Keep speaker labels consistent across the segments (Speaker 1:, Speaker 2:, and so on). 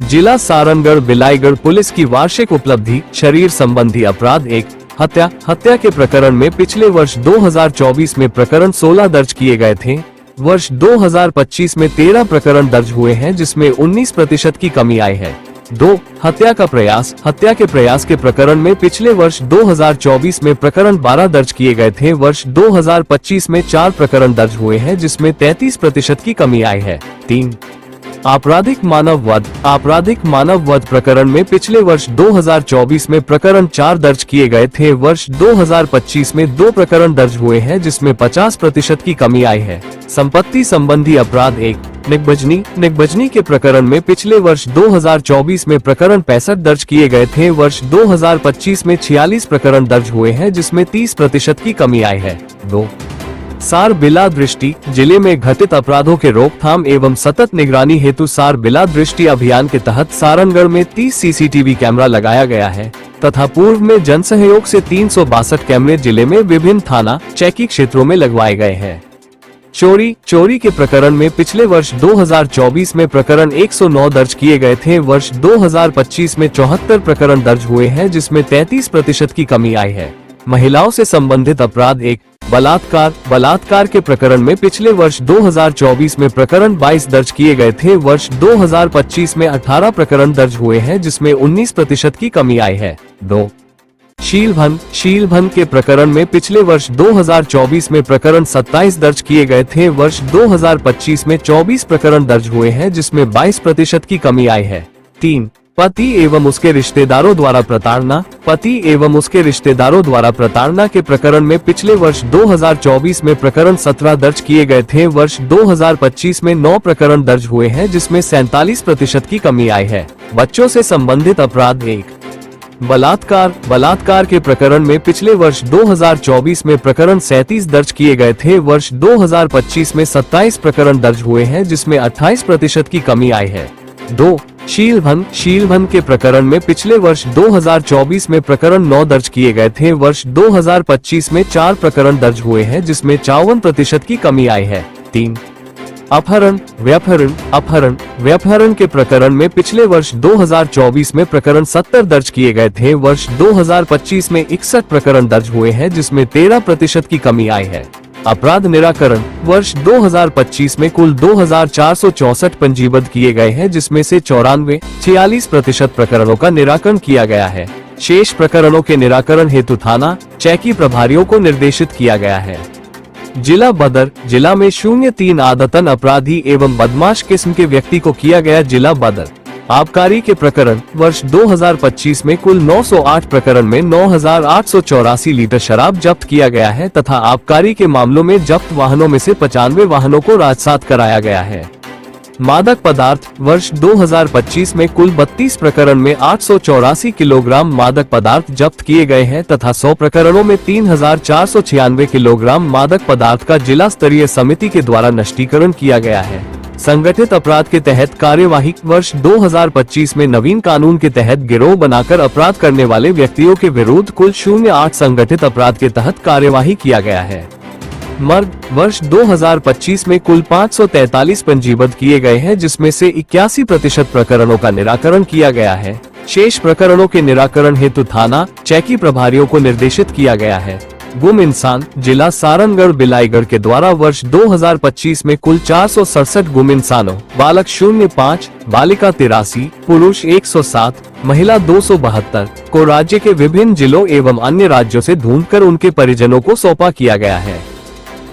Speaker 1: जिला सारनगढ़ बिलाईगढ़ पुलिस की वार्षिक उपलब्धि, शरीर संबंधी अपराध 1, हत्या के प्रकरण में पिछले वर्ष 2024 में प्रकरण 16 दर्ज किए गए थे। वर्ष 2025 में 13 प्रकरण दर्ज हुए हैं, जिसमें 19% की कमी आई है। 2. हत्या के प्रयास के प्रकरण में पिछले वर्ष 2024 में प्रकरण 12 दर्ज किए गए थे। वर्ष 2025 में 4 प्रकरण दर्ज हुए हैं, जिसमें 33% की कमी आई है। 3. आपराधिक मानव वध प्रकरण में पिछले वर्ष 2024 में प्रकरण 4 दर्ज किए गए थे। वर्ष 2025 में 2 प्रकरण दर्ज हुए हैं, जिसमें 50% की कमी आई है। संपत्ति संबंधी अपराध 1, निकबजनी के प्रकरण में पिछले वर्ष 2024 में प्रकरण 65 दर्ज किए गए थे। वर्ष 2025 में 46 प्रकरण दर्ज हुए हैं, जिसमें 30% की कमी आई है। 2. सार बिला दृष्टि, जिले में घटित अपराधों के रोकथाम एवं सतत निगरानी हेतु सार बिला दृष्टि अभियान के तहत सारनगढ़ में 30 सीसीटीवी कैमरा लगाया गया है तथा पूर्व में जन सहयोग से 362 कैमरे जिले में विभिन्न थाना चौकी क्षेत्रों में लगवाए गए हैं। चोरी के प्रकरण में पिछले वर्ष 2024 में प्रकरण 109 दर्ज किए गए थे। वर्ष 2025 में 74 प्रकरण दर्ज हुए हैं, जिसमें 33% की कमी आई है। महिलाओं से संबंधित अपराध 1, बलात्कार के प्रकरण में पिछले वर्ष 2024 में प्रकरण 22 दर्ज किए गए थे। वर्ष 2025 में 18 प्रकरण दर्ज हुए हैं, जिसमें 19% की कमी आई है। 2. शीलभन के प्रकरण में पिछले वर्ष 2024 में प्रकरण 27 दर्ज किए गए थे। वर्ष 2025 में 24 प्रकरण दर्ज हुए हैं, जिसमें 22% की कमी आई है। 3. पति एवं उसके रिश्तेदारों द्वारा प्रताड़ना के प्रकरण में पिछले वर्ष 2024 में प्रकरण 17 दर्ज किए गए थे। वर्ष 2025 में 9 प्रकरण दर्ज हुए हैं, जिसमें 47% की कमी आई है। बच्चों से संबंधित अपराध 1, बलात्कार के प्रकरण में पिछले वर्ष 2024 में प्रकरण 37 दर्ज किए गए थे। वर्ष 2025 में 27 प्रकरण दर्ज हुए हैं, जिसमें 28% की कमी आई है। 2. शीलभन के प्रकरण में पिछले वर्ष 2024 में प्रकरण 9 दर्ज किए गए थे। वर्ष 2025 में 4 प्रकरण दर्ज हुए हैं, जिसमें 54% की कमी आई है। 3. व्यपहरण के प्रकरण में पिछले वर्ष 2024 में प्रकरण 70 दर्ज किए गए थे। वर्ष 2025 में 61 प्रकरण दर्ज हुए हैं, जिसमें 13% की कमी आई है। अपराध निराकरण, वर्ष 2025 में कुल 2464 पंजीबद्ध किए गए हैं, जिसमें से 46% प्रकरणों का निराकरण किया गया है। शेष प्रकरणों के निराकरण हेतु थाना चौकी प्रभारियों को निर्देशित किया गया है। जिला बदर, जिला में 03 आदतन अपराधी एवं बदमाश किस्म के व्यक्ति को किया गया जिला बदर। आबकारी के प्रकरण, वर्ष 2025 में कुल 908 प्रकरण में 9884 लीटर शराब जब्त किया गया है तथा आबकारी के मामलों में जब्त वाहनों में से 95 वाहनों को राजसात कराया गया है। मादक पदार्थ, वर्ष 2025 में कुल 32 प्रकरण में 884 किलोग्राम मादक पदार्थ जब्त किए गए हैं तथा 100 प्रकरणों में 3496 किलोग्राम मादक पदार्थ का जिला स्तरीय समिति के द्वारा नष्टीकरण किया गया है। संगठित अपराध के तहत कार्यवाही, वर्ष 2025 में नवीन कानून के तहत गिरोह बनाकर अपराध करने वाले व्यक्तियों के विरुद्ध कुल 08 संगठित अपराध के तहत कार्यवाही किया गया है। मर्ग, वर्ष 2025 में कुल 543 पंजीबद्ध किए गए हैं, जिसमें से 81% प्रकरणों का निराकरण किया गया है। शेष प्रकरणों के निराकरण हेतु थाना चौकी प्रभारियों को निर्देशित किया गया है। गुम इंसान, जिला सारनगढ़ बिलाईगढ़ के द्वारा वर्ष 2025 में कुल 467 गुम इंसानों, बालक 05, बालिका 83, पुरुष 107, महिला 272 को राज्य के विभिन्न जिलों एवं अन्य राज्यों से ढूंढकर उनके परिजनों को सौंपा किया गया है।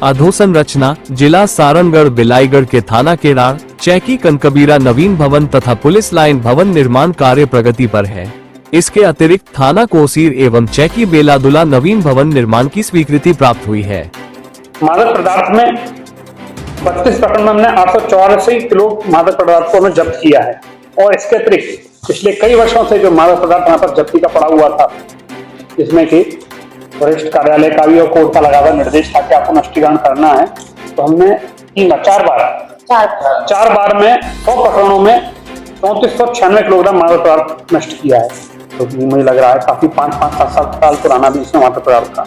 Speaker 1: अधोसंरचना, जिला सारनगढ़ बिलाईगढ़ के थाना केराड़, चौकी कनकबीरा नवीन भवन तथा पुलिस लाइन भवन निर्माण कार्य प्रगति पर है। इसके अतिरिक्त थाना कोसीर एवं चौकी बेलादुला नवीन भवन निर्माण की स्वीकृति प्राप्त हुई है।
Speaker 2: मादक पदार्थ में 32 प्रकरण में हमने 884 किलो मादक पदार्थ को हमें जब्त किया है और इसके अतिरिक्त पिछले कई वर्षों से जो मादक पदार्थ यहाँ पर जब्ती का पड़ा हुआ था, जिसमें कि वरिष्ठ कार्यालय का भी और कोर्ट का लगा हुआ निर्देश था कि आपको नष्टीकरण करना है, तो हमने 4 बार में 100 प्रकरणों में 3496 किलोग्राम मादक पदार्थ नष्ट किया है। तो मुझे लग रहा है काफी 5-5-7 साल पुराना भी इसमें मादक पदार्थ था।